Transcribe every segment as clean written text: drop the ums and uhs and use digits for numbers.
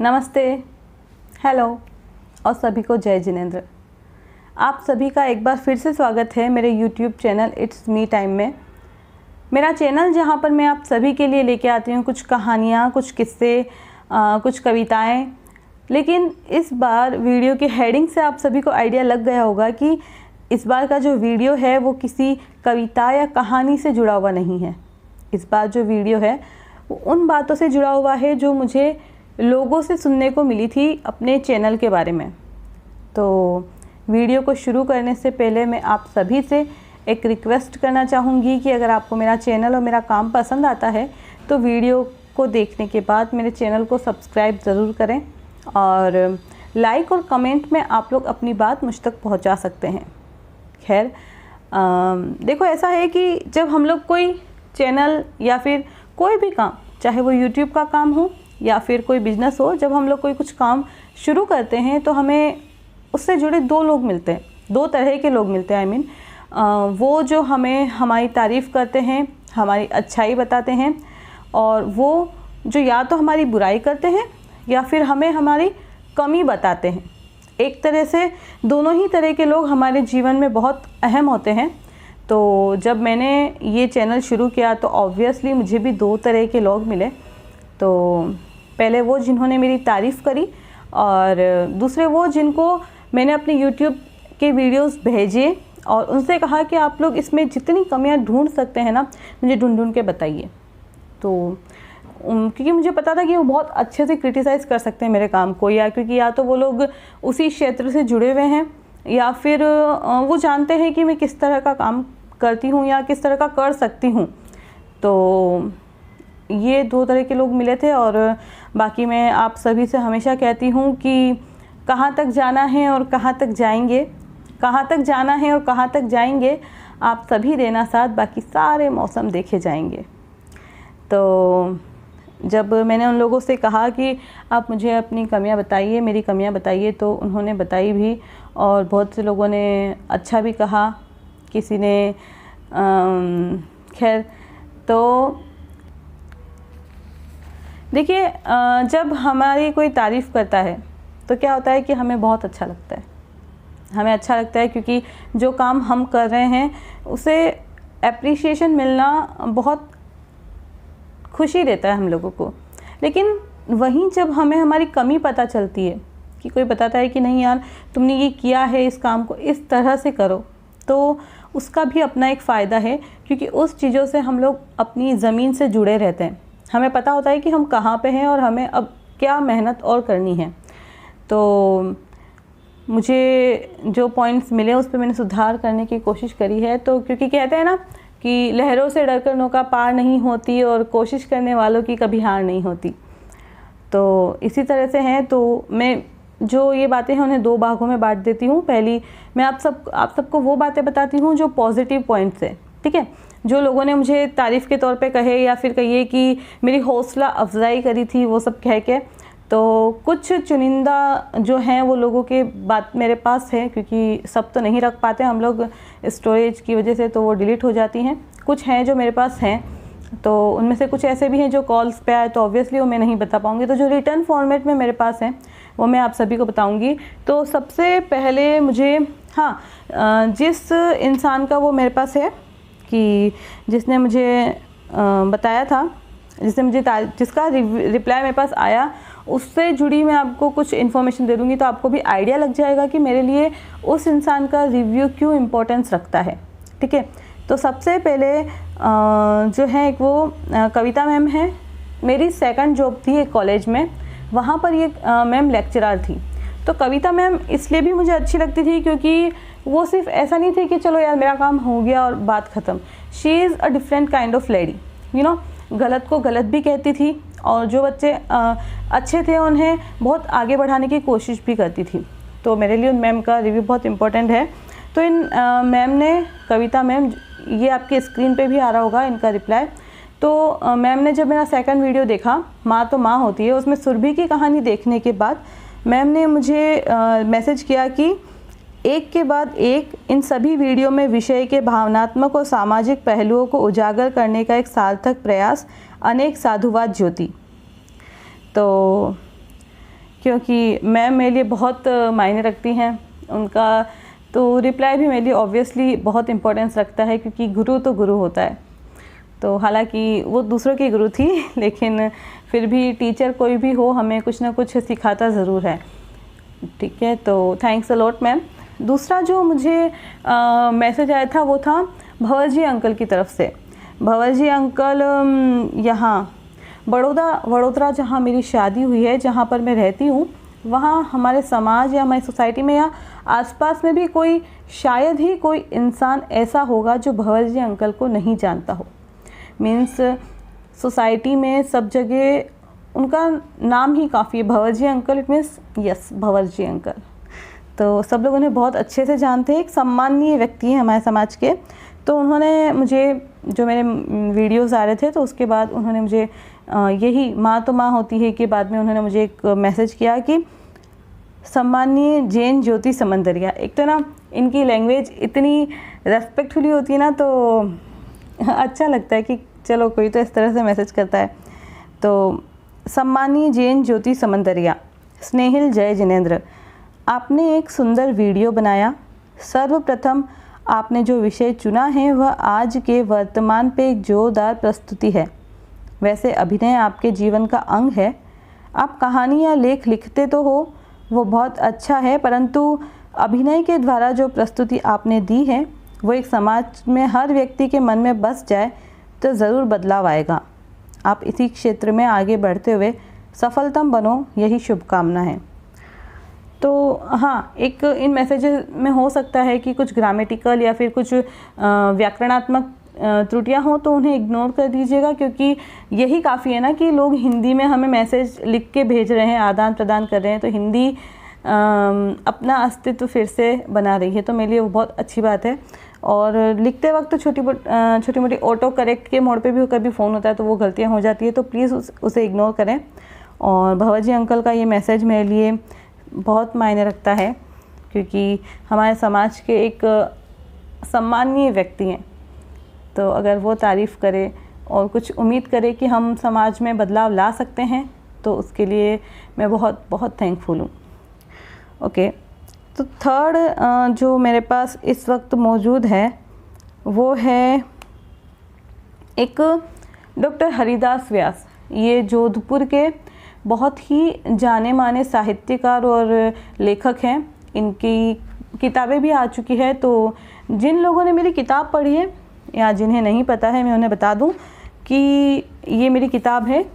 नमस्ते, हेलो और सभी को जय जिनेंद्र। आप सभी का एक बार फिर से स्वागत है मेरे YouTube channel it's me time में। मेरा चैनल जहां पर मैं आप सभी के लिए लेके आती हूं कुछ कहानियां, कुछ किस्से, कुछ कविताएं। लेकिन इस बार वीडियो के हेडिंग से आप सभी को आइडिया लग गया होगा कि इस बार का जो वीडियो है वो किसी कविता या कहानी से जुड़ा हुआ नहीं है। इस बार जो वीडियो है वो उन बातों से जुड़ा हुआ है जो मुझे लोगों से सुनने को मिली थी अपने चैनल के बारे में। तो वीडियो को शुरू करने से पहले मैं आप सभी से एक रिक्वेस्ट करना चाहूँगी कि अगर आपको मेरा चैनल और मेरा काम पसंद आता है तो वीडियो को देखने के बाद मेरे चैनल को सब्सक्राइब ज़रूर करें और लाइक और कमेंट में आप लोग अपनी बात मुझ तक पहुँचा सकते हैं। खैर, देखो, ऐसा है कि जब हम लोग कोई चैनल या फिर कोई भी काम, चाहे वो यूट्यूब का काम हो या फिर कोई बिजनेस हो, जब हम लोग कोई कुछ काम शुरू करते हैं तो हमें उससे जुड़े दो लोग मिलते हैं, दो तरह के लोग मिलते हैं। वो जो हमें हमारी तारीफ़ करते हैं, हमारी अच्छाई बताते हैं, और वो जो या तो हमारी बुराई करते हैं या फिर हमें हमारी कमी बताते हैं। एक तरह से दोनों ही तरह के लोग हमारे जीवन में बहुत अहम होते हैं। तो जब मैंने ये चैनल शुरू किया तो ऑब्वियसली मुझे भी दो तरह के लोग मिले। तो पहले वो जिन्होंने मेरी तारीफ़ करी और दूसरे वो जिनको मैंने अपने YouTube के वीडियोस भेजे और उनसे कहा कि आप लोग इसमें जितनी कमियां ढूंढ सकते हैं ना, मुझे ढूंढ के बताइए। तो क्योंकि मुझे पता था कि वो बहुत अच्छे से क्रिटिसाइज़ कर सकते हैं मेरे काम को, या क्योंकि या तो वो लोग उसी क्षेत्र से जुड़े हुए हैं या फिर वो जानते हैं कि मैं किस तरह का काम करती हूँ या किस तरह का कर सकती हूँ। तो ये दो तरह के लोग मिले थे। और बाकी मैं आप सभी से हमेशा कहती हूँ कि कहाँ तक जाना है और कहाँ तक जाएंगे, कहाँ तक जाना है और कहाँ तक जाएंगे, आप सभी देना साथ, बाकी सारे मौसम देखे जाएंगे। तो जब मैंने उन लोगों से कहा कि आप मुझे अपनी कमियां बताइए, मेरी कमियां बताइए, तो उन्होंने बताई भी और बहुत से लोगों ने अच्छा भी कहा, किसी ने खैर। तो देखिए, जब हमारी कोई तारीफ़ करता है तो क्या होता है कि हमें बहुत अच्छा लगता है। हमें अच्छा लगता है क्योंकि जो काम हम कर रहे हैं उसे एप्रिसिएशन मिलना बहुत खुशी देता है हम लोगों को। लेकिन वहीं जब हमें हमारी कमी पता चलती है कि कोई बताता है कि नहीं यार, तुमने ये किया है, इस काम को इस तरह से करो, तो उसका भी अपना एक फ़ायदा है, क्योंकि उस चीज़ों से हम लोग अपनी ज़मीन से जुड़े रहते हैं। हमें पता होता है कि हम कहाँ पे हैं और हमें अब क्या मेहनत और करनी है। तो मुझे जो पॉइंट्स मिले उस पर मैंने सुधार करने की कोशिश करी है। तो क्योंकि कहते हैं ना कि लहरों से डरकर नौका पार नहीं होती और कोशिश करने वालों की कभी हार नहीं होती। तो इसी तरह से हैं। तो मैं जो ये बातें हैं उन्हें दो भागों में बांट देती हूँ। पहली, मैं आप सबको वो बातें बताती हूँ जो पॉजिटिव पॉइंट्स है, ठीक है, जो लोगों ने मुझे तारीफ़ के तौर पे कहे या फिर कहिए कि मेरी हौसला अफजाई करी थी, वो सब कह के। तो कुछ चुनिंदा जो हैं वो लोगों के बात मेरे पास है, क्योंकि सब तो नहीं रख पाते हम लोग स्टोरेज की वजह से, तो वो डिलीट हो जाती हैं। कुछ हैं जो मेरे पास हैं, तो उनमें से कुछ ऐसे भी हैं जो कॉल्स पे आए, तो ऑब्वियसली वो मैं नहीं बता पाऊँगी। तो जो रिटर्न फॉर्मेट में मेरे पास हैं वो मैं आप सभी को बताऊँगी। तो सबसे पहले मुझे, जिस इंसान का वो मेरे पास है कि जिसने मुझे बताया था, जिसका रिप्लाई मेरे पास आया, उससे जुड़ी मैं आपको कुछ इन्फॉर्मेशन दे दूँगी, तो आपको भी आइडिया लग जाएगा कि मेरे लिए उस इंसान का रिव्यू क्यों इम्पोर्टेंस रखता है, ठीक है। तो सबसे पहले जो है एक वो कविता मैम है। मेरी सेकंड जॉब थी एक कॉलेज में, वहाँ पर ये मैम लेक्चरर थी। तो कविता मैम इसलिए भी मुझे अच्छी लगती थी क्योंकि वो सिर्फ ऐसा नहीं थी कि चलो यार मेरा काम हो गया और बात ख़त्म। She is a different kind of lady, you know. गलत को गलत भी कहती थी और जो बच्चे अच्छे थे उन्हें बहुत आगे बढ़ाने की कोशिश भी करती थी। तो मेरे लिए उन मैम का रिव्यू बहुत इम्पोर्टेंट है। तो इन मैम ने, कविता मैम, ये आपके स्क्रीन पे भी आ रहा होगा इनका रिप्लाई। तो मैम ने जब मेरा सेकंड वीडियो देखा, माँ तो माँ होती है, उसमें सुरभि की कहानी देखने के बाद मैम ने मुझे मैसेज किया कि एक के बाद एक इन सभी वीडियो में विषय के भावनात्मक और सामाजिक पहलुओं को उजागर करने का एक सार्थक प्रयास, अनेक साधुवाद ज्योति। तो क्योंकि मैम मेरे लिए बहुत मायने रखती हैं। उनका तो रिप्लाई भी मेरे लिए ऑब्वियसली बहुत इम्पोर्टेंस रखता है, क्योंकि गुरु तो गुरु होता है। तो हालांकि वो दूसरों की गुरु थी, लेकिन फिर भी टीचर कोई भी हो हमें कुछ ना कुछ सिखाता ज़रूर है। ठीक है, तो थैंक्स अ लॉट मैम। दूसरा जो मुझे मैसेज आया था वो था भंवर जी अंकल की तरफ से। भंवर जी अंकल यहाँ वडोदरा जहाँ मेरी शादी हुई है, जहाँ पर मैं रहती हूँ, वहाँ हमारे समाज या हमारी सोसाइटी में या आसपास में भी कोई शायद ही कोई इंसान ऐसा होगा जो भंवर जी अंकल को नहीं जानता हो। मीन्स सोसाइटी में सब जगह उनका नाम ही काफ़ी है, Bhanwar ji uncle, it means yes Bhanwar ji uncle. तो सब लोग उन्हें बहुत अच्छे से जानते हैं, एक सम्माननीय व्यक्ति हैं हमारे समाज के। तो उन्होंने मुझे, जो मेरे वीडियोस आ रहे थे तो उसके बाद उन्होंने मुझे यही माँ तो माँ होती है के बाद में उन्होंने मुझे एक मैसेज किया कि सम्माननीय जैन ज्योति समंदरिया। एक तो ना इनकी लैंग्वेज इतनी रेस्पेक्टफुली होती है ना, तो अच्छा लगता है कि चलो कोई तो इस तरह से मैसेज करता है। तो सम्माननीय जैन ज्योति समंदरिया, स्नेहिल जय जिनेंद्र, आपने एक सुंदर वीडियो बनाया। सर्वप्रथम आपने जो विषय चुना है वह आज के वर्तमान पे एक जोरदार प्रस्तुति है। वैसे अभिनय आपके जीवन का अंग है। आप कहानी या लेख लिखते तो हो, वो बहुत अच्छा है, परंतु अभिनय के द्वारा जो प्रस्तुति आपने दी है वो एक समाज में हर व्यक्ति के मन में बस जाए तो ज़रूर बदलाव आएगा। आप इसी क्षेत्र में आगे बढ़ते हुए सफलतम बनो, यही शुभकामना है। तो हाँ, एक इन मैसेजेस में हो सकता है कि कुछ ग्रामेटिकल या फिर कुछ व्याकरणात्मक त्रुटियां हो, तो उन्हें इग्नोर कर दीजिएगा, क्योंकि यही काफ़ी है ना कि लोग हिंदी में हमें मैसेज लिख के भेज रहे हैं, आदान प्रदान कर रहे हैं। तो हिंदी अपना अस्तित्व फिर से बना रही है, तो मेरे लिए वो बहुत अच्छी बात है। और लिखते वक्त तो छोटी मोटी ऑटो करेक्ट के मोड पे भी कभी फ़ोन होता है तो वो गलतियाँ हो जाती है, तो प्लीज़ उसे इग्नोर करें। और भंवर जी अंकल का ये मैसेज मेरे लिए बहुत मायने रखता है, क्योंकि हमारे समाज के एक सम्माननीय व्यक्ति हैं। तो अगर वो तारीफ़ करे और कुछ उम्मीद करे कि हम समाज में बदलाव ला सकते हैं, तो उसके लिए मैं बहुत बहुत थैंकफुल हूँ। ओके, तो थर्ड जो मेरे पास इस वक्त मौजूद है वो है एक डॉक्टर हरिदास व्यास। ये जोधपुर के बहुत ही जाने माने साहित्यकार और लेखक हैं। इनकी किताबें भी आ चुकी है। तो जिन लोगों ने मेरी किताब पढ़ी है या जिन्हें नहीं पता है, मैं उन्हें बता दूं कि ये मेरी किताब है,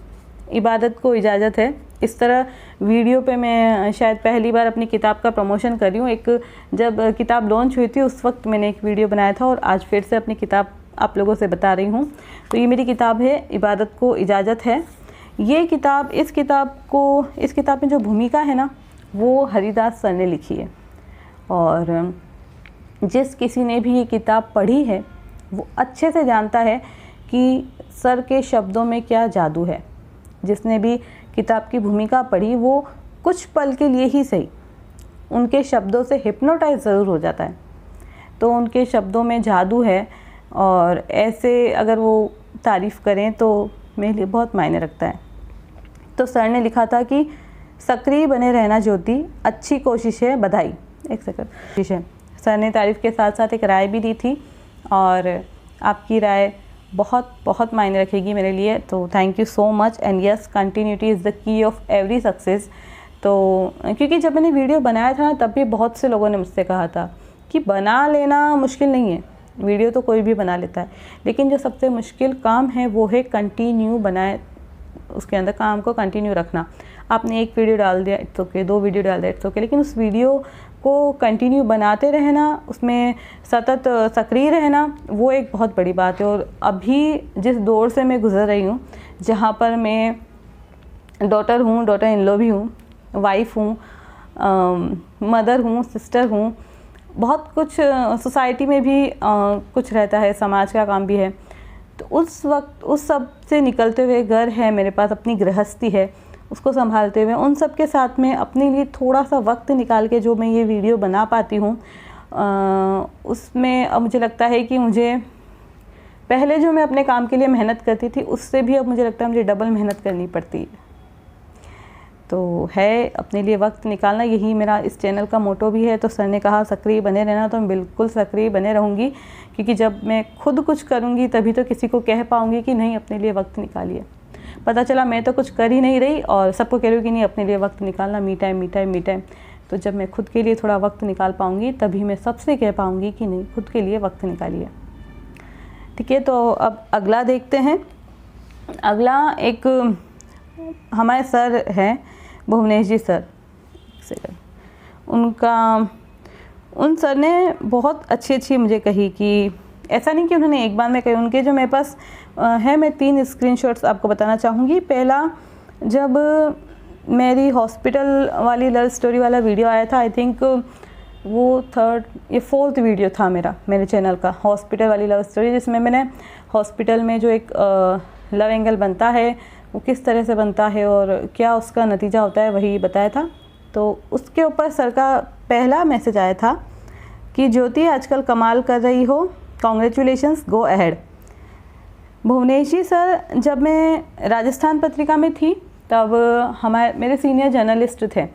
इबादत को इजाज़त है। इस तरह वीडियो पे मैं शायद पहली बार अपनी किताब का प्रमोशन कर रही हूँ। एक जब किताब लॉन्च हुई थी उस वक्त मैंने एक वीडियो बनाया था, और आज फिर से अपनी किताब आप लोगों से बता रही हूँ। तो ये मेरी किताब है, इबादत को इजाज़त है। ये किताब, इस किताब में जो भूमिका है ना, वो हरिदास सर ने लिखी है। और जिस किसी ने भी ये किताब पढ़ी है वो अच्छे से जानता है कि सर के शब्दों में क्या जादू है। जिसने भी किताब की भूमिका पढ़ी वो कुछ पल के लिए ही सही उनके शब्दों से हिप्नोटाइज ज़रूर हो जाता है। तो उनके शब्दों में जादू है, और ऐसे अगर वो तारीफ़ करें तो मेरे लिए बहुत मायने रखता है। तो सर ने लिखा था कि सक्रिय बने रहना ज्योति, अच्छी कोशिश है, बधाई। एक सेकंड, कोशिश है। सर ने तारीफ़ के साथ साथ एक राय भी दी थी, और आपकी राय बहुत बहुत मायने रखेगी मेरे लिए। तो thank you so much. And yes, continuity is the key of every success. तो क्योंकि जब मैंने वीडियो बनाया था ना, तब भी बहुत से लोगों ने मुझसे कहा था कि बना लेना मुश्किल नहीं है, वीडियो तो कोई भी बना लेता है, लेकिन जो सबसे मुश्किल काम है वो है कंटिन्यू बनाए, उसके अंदर काम को कंटिन्यू रखना। आपने एक वीडियो डाल दिया, इट्स ओके, 2 वीडियो डाल दिया, इट्स ओके, लेकिन उस वीडियो को कंटिन्यू बनाते रहना, उसमें सतत सक्रिय रहना, वो एक बहुत बड़ी बात है। और अभी जिस दौर से मैं गुज़र रही हूँ, जहाँ पर मैं डॉटर हूँ, डॉटर इन लॉ भी हूँ, वाइफ हूँ, मदर हूँ, सिस्टर हूँ, बहुत कुछ सोसाइटी में भी कुछ रहता है, समाज का काम भी है। तो उस वक्त उस सब से निकलते हुए घर है मेरे पास, अपनी गृहस्थी है, उसको संभालते हुए उन सब के साथ में अपने लिए थोड़ा सा वक्त निकाल के जो मैं ये वीडियो बना पाती हूँ, उसमें अब मुझे लगता है कि मुझे पहले जो मैं अपने काम के लिए मेहनत करती थी उससे भी अब मुझे लगता है मुझे डबल मेहनत करनी पड़ती है। तो है अपने लिए वक्त निकालना, यही मेरा इस चैनल का मोटो भी है। तो सर ने कहा सक्रिय बने रहना, तो मैं बिल्कुल सक्रिय बने रहूँगी, क्योंकि जब मैं खुद कुछ करूँगी तभी तो किसी को कह पाऊँगी कि नहीं अपने लिए वक्त निकालिए। पता चला मैं तो कुछ कर ही नहीं रही और सबको कह रही हूँ कि नहीं अपने लिए वक्त निकालना, me time me time me time. तो जब मैं खुद के लिए थोड़ा वक्त निकाल पाऊँगी तभी मैं सबसे कह पाऊँगी कि नहीं खुद के लिए वक्त निकालिए। ठीक है, तो अब अगला देखते हैं। अगला एक हमारे सर हैं भुवनेश जी सर, उन सर ने बहुत अच्छी मुझे कही कि ऐसा नहीं कि उन्होंने एक बार में कही, उनके जो मेरे पास है, मैं 3 स्क्रीनशॉट्स आपको बताना चाहूँगी। पहला, जब मेरी हॉस्पिटल वाली लव स्टोरी वाला वीडियो आया था, आई थिंक वो 3rd या 4th वीडियो था मेरे चैनल का, हॉस्पिटल वाली लव स्टोरी, जिसमें मैंने हॉस्पिटल में जो एक लव एंगल बनता है वो किस तरह से बनता है और क्या उसका नतीजा होता है वही बताया था। तो उसके ऊपर सर का पहला मैसेज आया था कि ज्योति आजकल कमाल कर रही हो, कॉन्ग्रेचुलेशंस, गो अहेड। भुवनेश जी सर, जब मैं राजस्थान पत्रिका में थी तब मेरे सीनियर जर्नलिस्ट थे,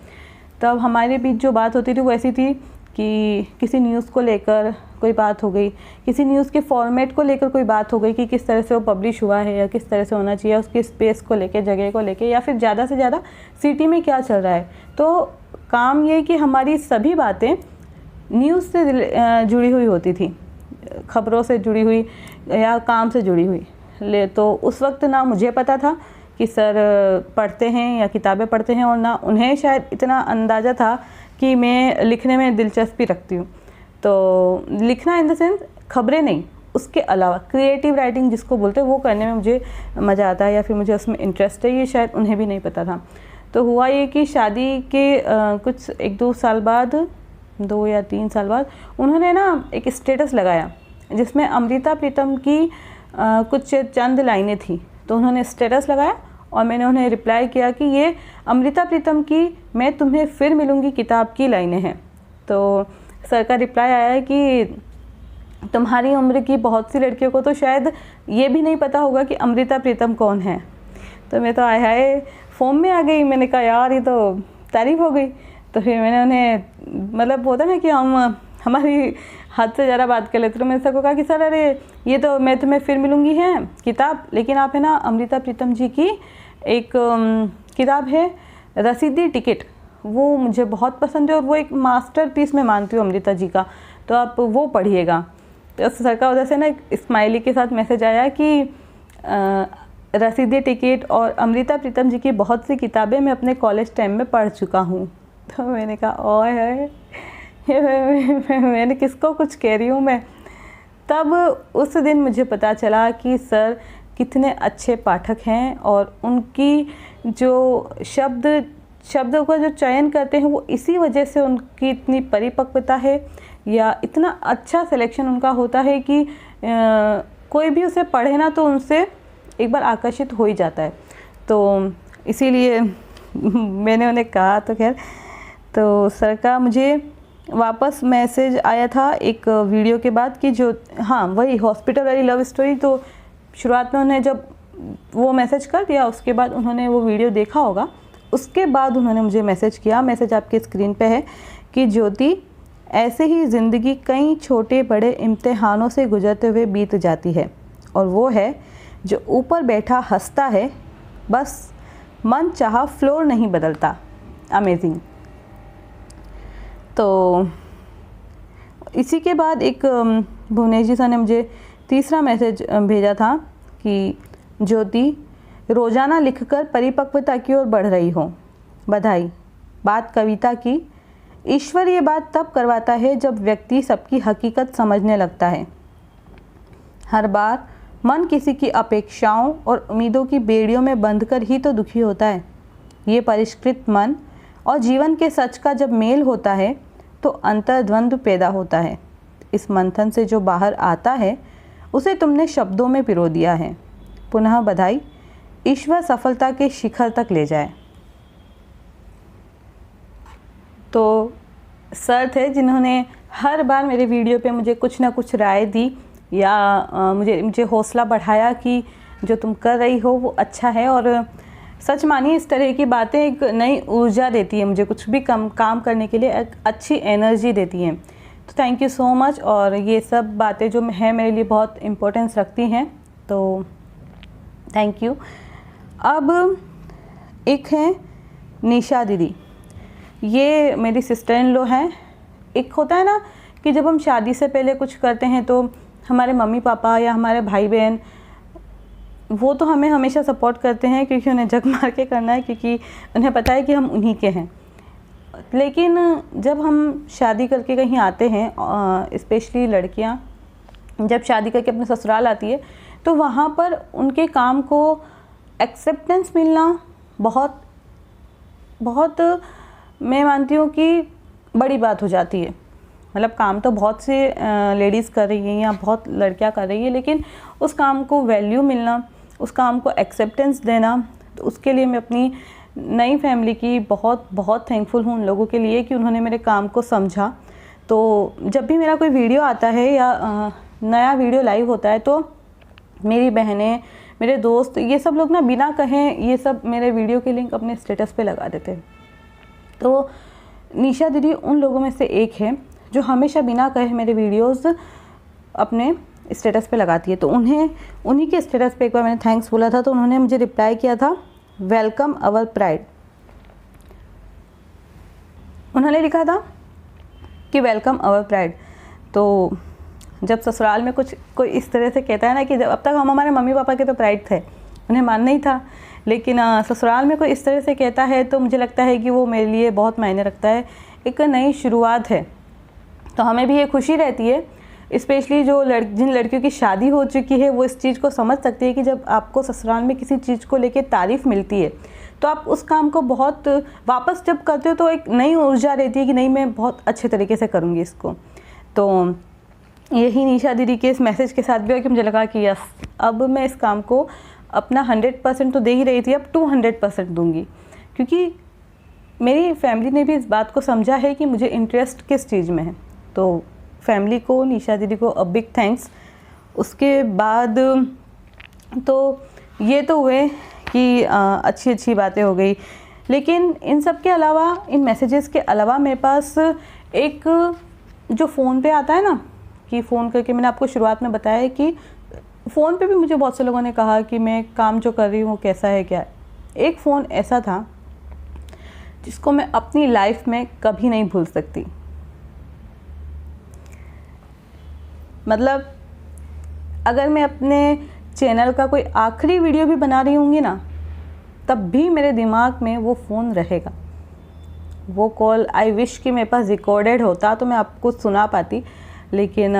तब हमारे बीच जो बात होती थी वो ऐसी थी कि किसी न्यूज़ को लेकर कोई बात हो गई, किसी न्यूज़ के फॉर्मेट को लेकर कोई बात हो गई कि किस तरह से वो पब्लिश हुआ है या किस तरह से होना चाहिए, उसके स्पेस को लेकर, जगह को लेकर, या फिर ज़्यादा से ज़्यादा सिटी में क्या चल रहा है। तो काम ये कि हमारी सभी बातें न्यूज़ से जुड़ी हुई होती थी, खबरों से जुड़ी हुई या काम से जुड़ी हुई। तो उस वक्त ना मुझे पता था कि सर पढ़ते हैं या किताबें पढ़ते हैं, और ना उन्हें शायद इतना अंदाज़ा था कि मैं लिखने में दिलचस्पी रखती हूँ। तो लिखना इन द सेंस खबरें नहीं, उसके अलावा क्रिएटिव राइटिंग जिसको बोलते हैं वो करने में मुझे मज़ा आता है या फिर मुझे उसमें इंटरेस्ट है, ये शायद उन्हें भी नहीं पता था। तो हुआ ये कि शादी के कुछ 1-2 साल बाद, 2 या 3 साल बाद, उन्होंने ना एक स्टेटस लगाया जिसमें अमृता प्रीतम की कुछ चंद लाइनें थी। तो उन्होंने स्टेटस लगाया और मैंने उन्हें रिप्लाई किया कि ये अमृता प्रीतम की मैं तुम्हें फिर मिलूँगी किताब की लाइनें हैं। तो सर का रिप्लाई आया है कि तुम्हारी उम्र की बहुत सी लड़कियों को तो शायद ये भी नहीं पता होगा कि अमृता प्रीतम कौन है। तो मैं तो आए फॉर्म में आ गई, मैंने कहा यार ये तो तारीफ़ हो गई। तो फिर मैंने उन्हें, मतलब होता ना कि हम हमारी हद से ज़्यादा बात कर लेते, तो मैंने सर को कहा कि सर अरे ये तो मैं तुम्हें फिर मिलूँगी है किताब, लेकिन आप है ना अमृता प्रीतम जी की एक किताब है रसीदी टिकट, वो मुझे बहुत पसंद है और वो एक मास्टरपीस मैं मानती हूँ अमृता जी का, तो आप वो पढ़िएगा। तो सर का उधर से ना एक स्माइली के साथ मैसेज आया कि रसीदी टिकट और अमृता प्रीतम जी की बहुत सी किताबें मैं अपने कॉलेज टाइम में पढ़ चुका हूँ। तो मैंने कहा ओए है मैंने किसको कुछ कह रही हूँ मैं। तब उस दिन मुझे पता चला कि सर कितने अच्छे पाठक हैं और उनकी जो शब्दों का जो चयन करते हैं वो इसी वजह से उनकी इतनी परिपक्वता है या इतना अच्छा सिलेक्शन उनका होता है कि कोई भी उसे पढ़े ना तो उनसे एक बार आकर्षित हो ही जाता है। तो इसीलिए मैंने उन्हें कहा। तो खैर, तो सर का मुझे वापस मैसेज आया था एक वीडियो के बाद कि जो हाँ वही हॉस्पिटल वाली लव स्टोरी, तो शुरुआत में उन्हें जब वो मैसेज कर दिया उसके बाद उन्होंने वो वीडियो देखा होगा, उसके बाद उन्होंने मुझे मैसेज किया, मैसेज आपके स्क्रीन पे है, कि ज्योति ऐसे ही ज़िंदगी कई छोटे बड़े इम्तिहानों से गुजरते हुए बीत जाती है और वो है जो ऊपर बैठा हंसता है, बस मन चाहा फ्लोर नहीं बदलता। अमेजिंग। तो इसी के बाद एक भुवनेश जी सर ने मुझे तीसरा मैसेज भेजा था कि ज्योति रोज़ाना लिखकर परिपक्वता की ओर बढ़ रही हो, बधाई। बात कविता की। ईश्वर ये बात तब करवाता है जब व्यक्ति सबकी हकीकत समझने लगता है। हर बार मन किसी की अपेक्षाओं और उम्मीदों की बेड़ियों में बंधकर ही तो दुखी होता है। ये परिष्कृत मन और जीवन के सच का जब मेल होता है तो अंतर्द्वंद्व पैदा होता है। इस मंथन से जो बाहर आता है उसे तुमने शब्दों में पिरो दिया है। पुनः बधाई। ईश्वर सफलता के शिखर तक ले जाए। तो सर थे जिन्होंने हर बार मेरे वीडियो पे मुझे कुछ ना कुछ राय दी या मुझे हौसला बढ़ाया कि जो तुम कर रही हो वो अच्छा है। और सच मानिए इस तरह की बातें एक नई ऊर्जा देती है मुझे, कुछ भी काम करने के लिए एक अच्छी एनर्जी देती हैं। तो थैंक यू सो मच। और ये सब बातें जो हैं मेरे लिए बहुत इम्पोर्टेंस रखती हैं, तो थैंक यू। अब एक है निशा दीदी, ये मेरी सिस्टर इन लॉ हैं। एक होता है ना कि जब हम शादी से पहले कुछ करते हैं तो हमारे मम्मी पापा या हमारे भाई बहन वो तो हमें हमेशा सपोर्ट करते हैं, क्योंकि उन्हें जग मार के करना है, क्योंकि उन्हें पता है कि हम उन्हीं के हैं। लेकिन जब हम शादी करके कहीं आते हैं, स्पेशली लड़कियां जब शादी करके अपने ससुराल आती है, तो वहाँ पर उनके काम को एक्सेप्टेंस मिलना बहुत बहुत मैं मानती हूँ कि बड़ी बात हो जाती है। मतलब काम तो बहुत से लेडीज़ कर रही हैं या बहुत लड़कियाँ कर रही हैं, लेकिन उस काम को वैल्यू मिलना, उस काम को एक्सेप्टेंस देना, तो उसके लिए मैं अपनी नई फैमिली की बहुत बहुत थैंकफुल हूँ उन लोगों के लिए कि उन्होंने मेरे काम को समझा। तो जब भी मेरा कोई वीडियो आता है या नया वीडियो लाइव होता है, तो मेरी बहनें, मेरे दोस्त, ये सब लोग ना बिना कहें ये सब मेरे वीडियो के लिंक अपने स्टेटस पे लगा देते हैं। तो निशा दीदी उन लोगों में से एक है जो हमेशा बिना कहे मेरे वीडियोस अपने स्टेटस पे लगाती है। तो उन्हीं के स्टेटस पे एक बार मैंने थैंक्स बोला था, तो उन्होंने मुझे रिप्लाई किया था, वेलकम अवर प्राइड। उन्होंने लिखा था कि वेलकम अवर प्राइड। तो जब ससुराल में कोई इस तरह से कहता है ना कि जब अब तक हम हमारे मम्मी पापा के तो प्राइड थे, उन्हें मानना ही था, लेकिन ससुराल में कोई इस तरह से कहता है तो मुझे लगता है कि वो मेरे लिए बहुत मायने रखता है। एक नई शुरुआत है, तो हमें भी ये खुशी रहती है। स्पेशली जिन लड़कियों की शादी हो चुकी है वो इस चीज़ को समझ सकती है कि जब आपको ससुराल में किसी चीज़ को लेके तारीफ़ मिलती है तो आप उस काम को बहुत वापस जब करते हो तो एक नई ऊर्जा रहती है कि नहीं, मैं बहुत अच्छे तरीके से करूँगी इसको। तो यही निशा दीदी के इस मैसेज के साथ भी है कि मुझे लगा कि यस, अब मैं इस काम को अपना 100% तो दे ही रही थी, अब 200% दूंगी, क्योंकि मेरी फैमिली ने भी इस बात को समझा है कि मुझे इंटरेस्ट किस चीज़ में है। तो फैमिली को, निशा दीदी को अब बिग थैंक्स। उसके बाद तो ये तो हुए कि अच्छी अच्छी बातें हो गई, लेकिन इन सब के अलावा, इन मैसेजेस के अलावा मेरे पास एक जो फ़ोन पे आता है ना कि फ़ोन करके, मैंने आपको शुरुआत में बताया है कि फ़ोन पे भी मुझे बहुत से लोगों ने कहा कि मैं काम जो कर रही हूँ कैसा है, क्या है। एक फ़ोन ऐसा था जिसको मैं अपनी लाइफ में कभी नहीं भूल सकती। मतलब अगर मैं अपने चैनल का कोई आखिरी वीडियो भी बना रही होंगी ना, तब भी मेरे दिमाग में वो फ़ोन रहेगा। वो कॉल आई विश कि मेरे पास रिकॉर्डेड होता तो मैं आपको सुना पाती, लेकिन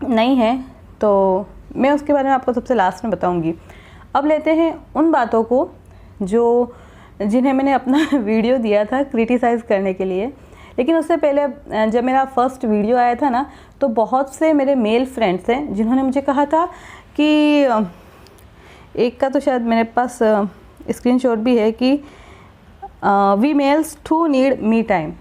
नहीं है, तो मैं उसके बारे में आपको सबसे लास्ट में बताऊंगी। अब लेते हैं उन बातों को जिन्हें मैंने अपना वीडियो दिया था क्रिटिसाइज़ करने के लिए। लेकिन उससे पहले जब मेरा फर्स्ट वीडियो आया था ना, तो बहुत से मेरे मेल फ्रेंड्स हैं जिन्होंने मुझे कहा था कि एक का तो शायद मेरे पास स्क्रीनशॉट भी है कि we males too need me time.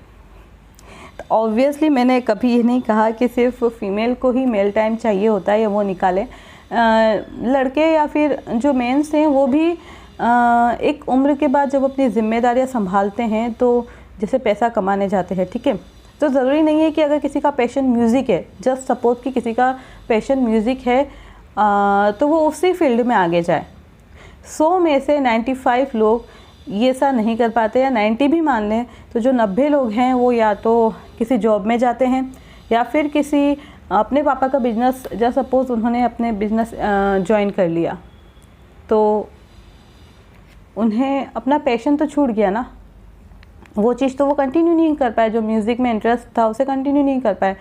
Obviously मैंने कभी ये नहीं कहा कि सिर्फ फीमेल को ही मेल टाइम चाहिए होता है या वो निकाले। लड़के या फिर जो मेंस हैं वो भी एक उम्र के बाद जब अपनी जिम्मेदारियां संभालते हैं, तो जैसे पैसा कमाने जाते हैं, ठीक है, तो ज़रूरी नहीं है कि अगर किसी का पैशन म्यूज़िक है, जस्ट सपोज कि किसी का पैशन म्यूज़िक है, तो वो उसी फील्ड में आगे जाए। 100 में से 95 लोग ये ऐसा नहीं कर पाते, या 90 भी मान लें तो जो 90 लोग हैं वो या तो किसी जॉब में जाते हैं या फिर किसी अपने पापा का बिजनेस, जस्ट सपोज उन्होंने अपने बिजनेस ज्वाइन कर लिया, तो उन्हें अपना पैशन तो छूट गया ना, वो चीज़ तो वो कंटिन्यू नहीं कर पाए, जो म्यूज़िक में इंटरेस्ट था उसे कंटिन्यू नहीं कर पाए।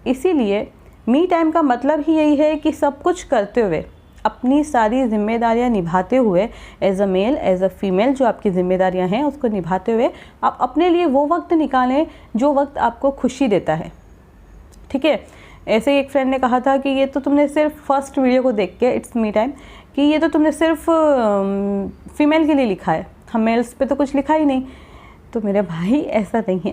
इसीलिए मी टाइम का मतलब ही यही है कि सब कुछ करते हुए, अपनी सारी जिम्मेदारियां निभाते हुए, as a male as a female जो आपकी जिम्मेदारियां हैं उसको निभाते हुए आप अपने लिए वो वक्त निकालें जो वक्त आपको खुशी देता है, ठीक है। ऐसे ही एक फ्रेंड ने कहा था कि ये तो तुमने सिर्फ फर्स्ट वीडियो को देख के, इट्स मी टाइम, कि ये तो तुमने सिर्फ फीमेल के लिए लिखा है, हम मेल्स पे तो कुछ लिखा ही नहीं। तो मेरे भाई ऐसा नहीं है,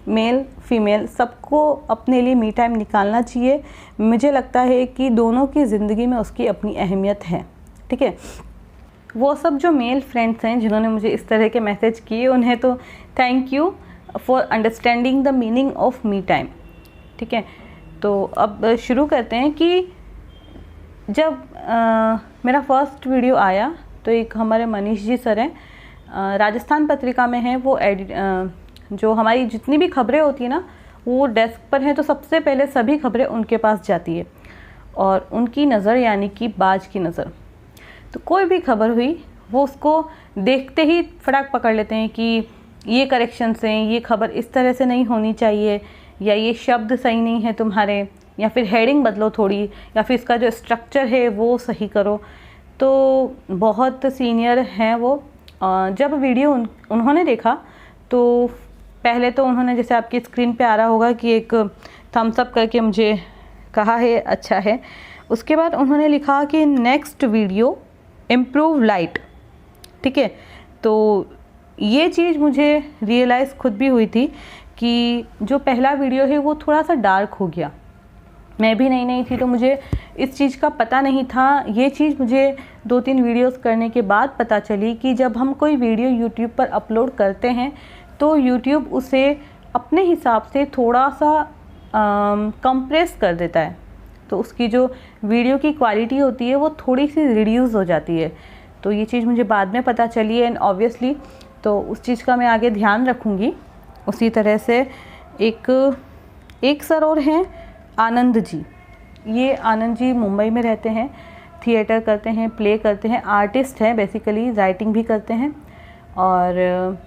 मेल फीमेल सबको अपने लिए मी टाइम निकालना चाहिए। मुझे लगता है कि दोनों की ज़िंदगी में उसकी अपनी अहमियत है, ठीक है। वो सब जो मेल फ्रेंड्स हैं जिन्होंने मुझे इस तरह के मैसेज किए, उन्हें तो thank you for understanding the meaning of me time. ठीक है, तो अब शुरू करते हैं कि जब मेरा फर्स्ट वीडियो आया तो एक हमारे मनीष जी सर हैं, राजस्थान पत्रिका में हैं वो, जो हमारी जितनी भी खबरें होती हैं ना वो डेस्क पर हैं, तो सबसे पहले सभी खबरें उनके पास जाती है और उनकी नज़र यानी कि बाज की नज़र, तो कोई भी खबर हुई वो उसको देखते ही फटाक पकड़ लेते हैं कि ये करेक्शंस हैं, ये खबर इस तरह से नहीं होनी चाहिए, या ये शब्द सही नहीं है तुम्हारे, या फिर हेडिंग बदलो थोड़ी, या फिर इसका जो स्ट्रक्चर है वो सही करो। तो बहुत सीनियर हैं वो। जब वीडियो उन्होंने देखा तो पहले तो उन्होंने, जैसे आपकी स्क्रीन पे आ रहा होगा कि एक थम्स अप करके मुझे कहा है अच्छा है। उसके बाद उन्होंने लिखा कि नेक्स्ट वीडियो इम्प्रूव लाइट। ठीक है, तो ये चीज़ मुझे रियलाइज़ खुद भी हुई थी कि जो पहला वीडियो है वो थोड़ा सा डार्क हो गया। मैं भी नई थी तो मुझे इस चीज़ का पता नहीं था। ये चीज़ मुझे 2-3 वीडियोस करने के बाद पता चली कि जब हम कोई वीडियो यूट्यूब पर अपलोड करते हैं तो यूट्यूब उसे अपने हिसाब से थोड़ा सा कंप्रेस कर देता है, तो उसकी जो वीडियो की क्वालिटी होती है वो थोड़ी सी रिड्यूस हो जाती है। तो ये चीज़ मुझे बाद में पता चली एंड ऑब्वियसली तो उस चीज़ का मैं आगे ध्यान रखूँगी। उसी तरह से एक सर और हैं आनंद जी। ये आनंद जी मुंबई में रहते हैं, थिएटर करते हैं, प्ले करते हैं, आर्टिस्ट हैं बेसिकली, राइटिंग भी करते हैं और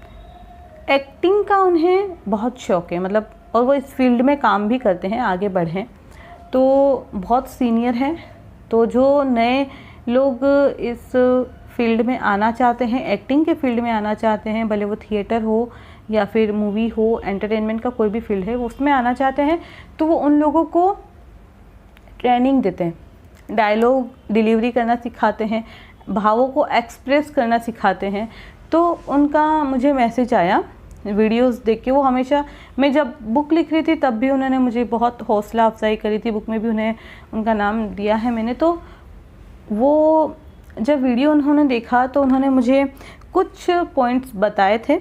एक्टिंग का उन्हें बहुत शौक़ है, मतलब, और वो इस फील्ड में काम भी करते हैं, आगे बढ़ें। तो बहुत सीनियर हैं। तो जो नए लोग इस फील्ड में आना चाहते हैं, एक्टिंग के फील्ड में आना चाहते हैं, भले वो थिएटर हो या फिर मूवी हो, एंटरटेनमेंट का कोई भी फील्ड है वो उसमें आना चाहते हैं, तो वो उन लोगों को ट्रेनिंग देते हैं, डायलॉग डिलीवरी करना सिखाते हैं, भावों को एक्सप्रेस करना सिखाते हैं। तो उनका मुझे मैसेज आया वीडियोस देख के। वो हमेशा, मैं जब बुक लिख रही थी तब भी उन्होंने मुझे बहुत हौसला अफजाई करी थी, बुक में भी उन्हें उनका नाम दिया है मैंने। तो वो जब वीडियो उन्होंने देखा तो उन्होंने मुझे कुछ पॉइंट्स बताए थे,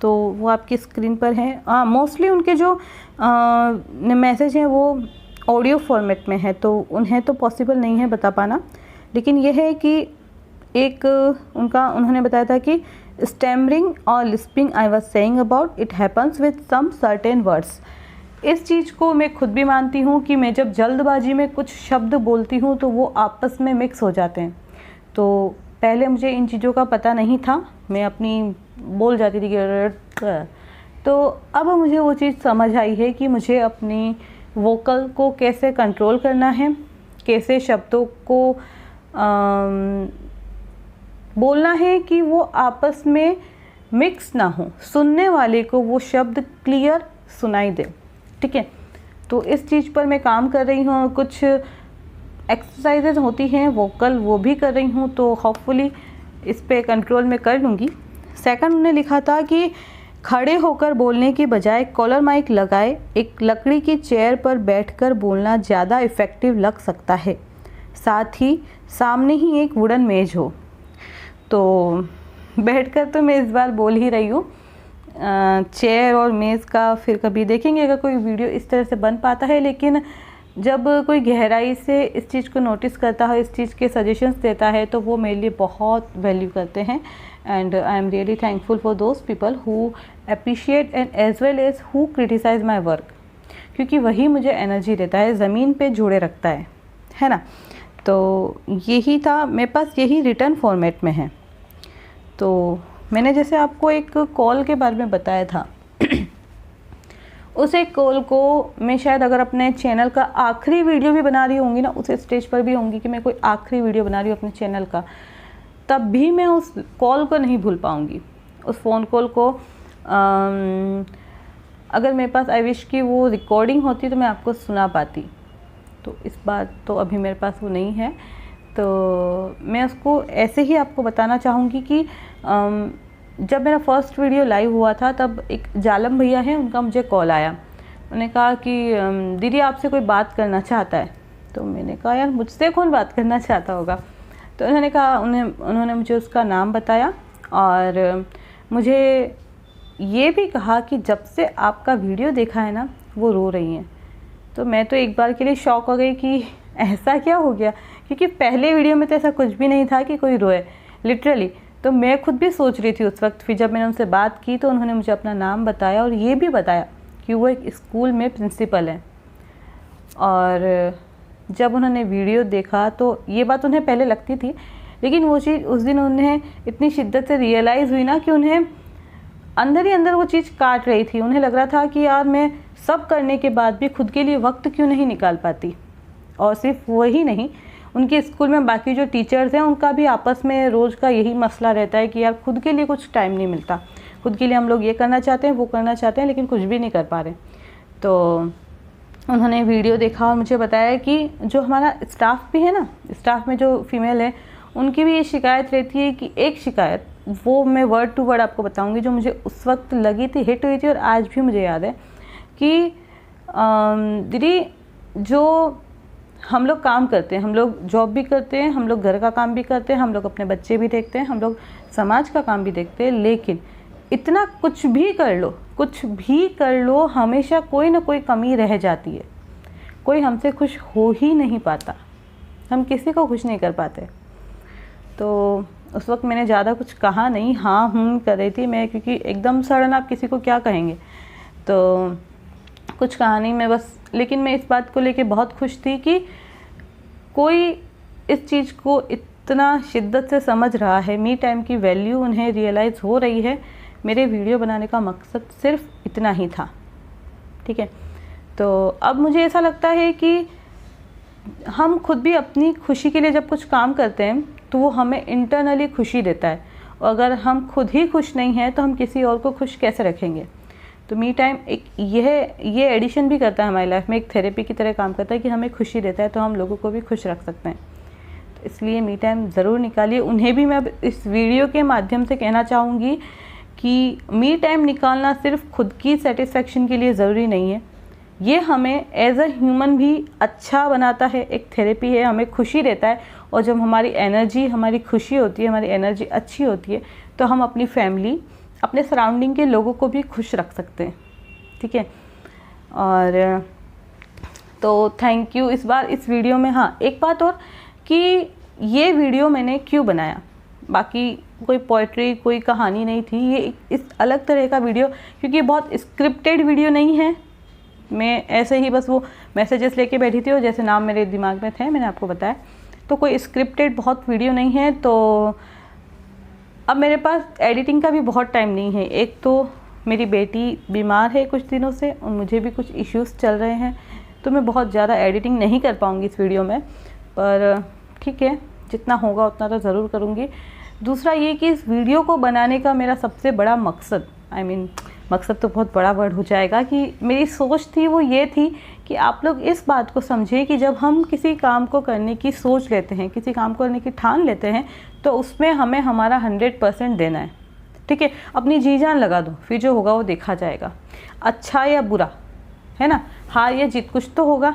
तो वो आपकी स्क्रीन पर हैं। मोस्टली उनके जो मैसेज हैं वो ऑडियो फॉर्मेट में है, तो उन्हें तो पॉसिबल नहीं है बता पाना, लेकिन यह है कि एक उन्होंने बताया था कि स्टैमरिंग और lisping I was saying about it happens with some certain words. इस चीज़ को मैं खुद भी मानती हूँ कि मैं जब जल्दबाजी में कुछ शब्द बोलती हूँ तो वो आपस में मिक्स हो जाते हैं। तो पहले मुझे इन चीज़ों का पता नहीं था, मैं अपनी बोल जाती थी कि, तो अब मुझे वो चीज़ समझ आई है कि मुझे अपनी वोकल को कैसे कंट्रोल करना है, कैसे शब्दों को बोलना है कि वो आपस में मिक्स ना हो, सुनने वाले को वो शब्द क्लियर सुनाई दे। ठीक है, तो इस चीज़ पर मैं काम कर रही हूँ। कुछ एक्सरसाइजेज होती हैं वोकल, वो भी कर रही हूँ, तो होपफुली इस पे कंट्रोल में कर लूँगी। सेकंड उन्होंने लिखा था कि खड़े होकर बोलने की बजाय कॉलर माइक लगाए एक लकड़ी की चेयर पर बैठकर बोलना ज़्यादा इफ़ेक्टिव लग सकता है, साथ ही सामने ही एक वुडन मेज हो। तो बैठकर तो मैं इस बार बोल ही रही हूँ, चेयर और मेज़ का फिर कभी देखेंगे अगर कोई वीडियो इस तरह से बन पाता है। लेकिन जब कोई गहराई से इस चीज़ को नोटिस करता है, इस चीज़ के सजेशंस देता है, तो वो मेरे लिए बहुत वैल्यू करते हैं and I am really thankful for those people who appreciate and as well as who criticise my work, क्योंकि वही मुझे एनर्जी देता है, ज़मीन पे जोड़े रखता है ना। तो यही था मेरे पास, यही रिटर्न फॉर्मेट में है। तो मैंने जैसे आपको एक कॉल के बारे में बताया था उस एक कॉल को मैं शायद अगर अपने चैनल का आखिरी वीडियो भी बना रही होंगी ना, उस स्टेज पर भी होंगी कि मैं कोई आखिरी वीडियो बना रही हूँ अपने चैनल का, तब भी मैं उस कॉल को नहीं भूल पाऊँगी। उस फ़ोन कॉल को अगर मेरे पास आई विश की वो रिकॉर्डिंग होती तो मैं आपको सुना पाती। तो इस बात तो अभी मेरे पास वो नहीं है, तो मैं उसको ऐसे ही आपको बताना चाहूँगी कि जब मेरा फर्स्ट वीडियो लाइव हुआ था तब एक जालम भैया हैं, उनका मुझे कॉल आया। उन्होंने कहा कि दीदी आपसे कोई बात करना चाहता है। तो मैंने कहा यार मुझसे कौन बात करना चाहता होगा। तो उन्होंने मुझे उसका नाम बताया और मुझे ये भी कहा कि जब से आपका वीडियो देखा है ना वो रो रही हैं। तो मैं तो एक बार के लिए शॉक हो गई कि ऐसा क्या हो गया, क्योंकि पहले वीडियो में तो ऐसा कुछ भी नहीं था कि कोई रोए लिटरली। तो मैं खुद भी सोच रही थी उस वक्त। फिर जब मैंने उनसे बात की तो उन्होंने मुझे अपना नाम बताया और ये भी बताया कि वो एक स्कूल में प्रिंसिपल हैं। और जब उन्होंने वीडियो देखा तो ये बात उन्हें पहले लगती थी, लेकिन वो चीज़ उस दिन उन्हें इतनी शिद्दत से रियलाइज़ हुई ना कि उन्हें अंदर ही अंदर वो चीज़ काट रही थी। उन्हें लग रहा था कि यार मैं सब करने के बाद भी खुद के लिए वक्त क्यों नहीं निकाल पाती। और सिर्फ वही नहीं, उनके स्कूल में बाकी जो टीचर्स हैं उनका भी आपस में रोज़ का यही मसला रहता है कि यार खुद के लिए कुछ टाइम नहीं मिलता। खुद के लिए हम लोग ये करना चाहते हैं, वो करना चाहते हैं, लेकिन कुछ भी नहीं कर पा रहे। तो उन्होंने वीडियो देखा और मुझे बताया कि जो हमारा स्टाफ भी है ना, स्टाफ में जो फीमेल है उनकी भी ये शिकायत रहती है कि एक शिकायत, वो मैं वर्ड टू वर्ड आपको बताऊंगी, जो मुझे उस वक्त लगी थी, हिट हुई थी और आज भी मुझे याद है कि दीदी जो हम लोग काम करते हैं, हम लोग जॉब भी करते हैं, हम लोग घर का काम भी करते हैं, हम लोग अपने बच्चे भी देखते हैं, हम लोग समाज का काम भी देखते हैं, लेकिन इतना कुछ भी कर लो हमेशा कोई ना कोई कमी रह जाती है। कोई हमसे खुश हो ही नहीं पाता, हम किसी को खुश नहीं कर पाते। तो उस वक्त मैंने ज़्यादा कुछ कहा नहीं, हाँ कर रही थी मैं, क्योंकि एकदम सडन आप किसी को क्या कहेंगे, तो कुछ कहा नहीं मैं बस। लेकिन मैं इस बात को लेके बहुत खुश थी कि कोई इस चीज़ को इतना शिद्दत से समझ रहा है, मी टाइम की वैल्यू उन्हें रियलाइज़ हो रही है। मेरे वीडियो बनाने का मकसद सिर्फ इतना ही था, ठीक है। तो अब मुझे ऐसा लगता है कि हम खुद भी अपनी खुशी के लिए जब कुछ काम करते हैं तो वो हमें इंटरनली खुशी देता है, और अगर हम खुद ही खुश नहीं हैं तो हम किसी और को खुश कैसे रखेंगे। तो मी टाइम एक ये एडिशन भी करता है हमारी लाइफ में, एक थेरेपी की तरह काम करता है कि हमें खुशी देता है, तो हम लोगों को भी खुश रख सकते हैं। तो इसलिए मी टाइम ज़रूर निकालिए। उन्हें भी मैं अब इस वीडियो के माध्यम से कहना चाहूँगी कि मी टाइम निकालना सिर्फ खुद की सेटिस्फेक्शन के लिए ज़रूरी नहीं है, ये हमें एज अ ह्यूमन भी अच्छा बनाता है, एक थेरेपी है, हमें खुशी देता है। और जब हमारी एनर्जी, हमारी खुशी होती है, हमारी एनर्जी अच्छी होती है, तो हम अपनी फैमिली, अपने सराउंडिंग के लोगों को भी खुश रख सकते हैं, ठीक है। और तो थैंक यू इस बार इस वीडियो में। हाँ, एक बात और कि ये वीडियो मैंने क्यों बनाया, बाकी कोई पोइट्री, कोई कहानी नहीं थी, ये इस अलग तरह का वीडियो, क्योंकि बहुत स्क्रिप्टेड वीडियो नहीं है। मैं ऐसे ही बस वो मैसेजेस लेके बैठी थी और जैसे नाम मेरे दिमाग में थे मैंने आपको बताया, तो कोई स्क्रिप्टेड बहुत वीडियो नहीं है। तो अब मेरे पास एडिटिंग का भी बहुत टाइम नहीं है। एक तो मेरी बेटी बीमार है कुछ दिनों से और मुझे भी कुछ इश्यूज़ चल रहे हैं, तो मैं बहुत ज़्यादा एडिटिंग नहीं कर पाऊँगी इस वीडियो में, पर ठीक है, जितना होगा उतना तो ज़रूर करूँगी। दूसरा ये कि इस वीडियो को बनाने का मेरा सबसे बड़ा मकसद, मकसद तो बहुत बड़ा वर्ड हो जाएगा, कि मेरी सोच थी वो ये थी कि आप लोग इस बात को समझें कि जब हम किसी काम को करने की सोच लेते हैं, किसी काम को करने की ठान लेते हैं, तो उसमें हमें हमारा 100% देना है, ठीक है। अपनी जी जान लगा दो, फिर जो होगा वो देखा जाएगा, अच्छा या बुरा, है ना, हार या जीत कुछ तो होगा,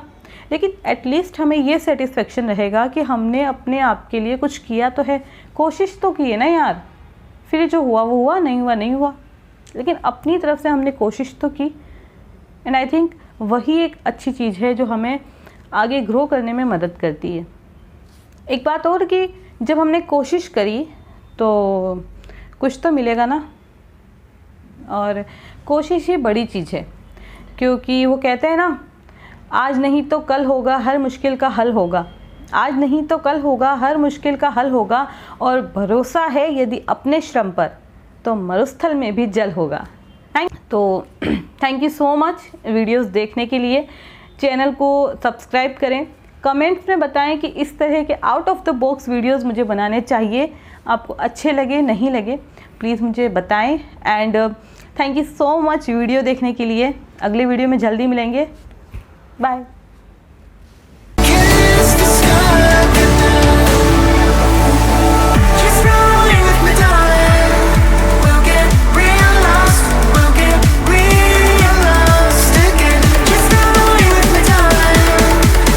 लेकिन एटलीस्ट हमें ये सेटिस्फेक्शन रहेगा कि हमने अपने आप के लिए कुछ किया तो है, कोशिश तो की है ना यार। फिर जो हुआ वो हुआ, नहीं हुआ, लेकिन अपनी तरफ से हमने कोशिश तो की। एंड आई थिंक वही एक अच्छी चीज़ है जो हमें आगे ग्रो करने में मदद करती है। एक बात और कि जब हमने कोशिश करी तो कुछ तो मिलेगा ना, और कोशिश ही बड़ी चीज़ है, क्योंकि वो कहते हैं ना, आज नहीं तो कल होगा, हर मुश्किल का हल होगा। आज नहीं तो कल होगा, हर मुश्किल का हल होगा, और भरोसा है यदि अपने श्रम पर, तो मरुस्थल में भी जल होगा। Thank you so much videos देखने के लिए। चैनल को सब्सक्राइब करें, कमेंट्स में बताएं कि इस तरह के out of the box videos मुझे बनाने चाहिए, आपको अच्छे लगे नहीं लगे प्लीज़ मुझे बताएं। And thank you so much video देखने के लिए। अगले वीडियो में जल्दी मिलेंगे, बाय।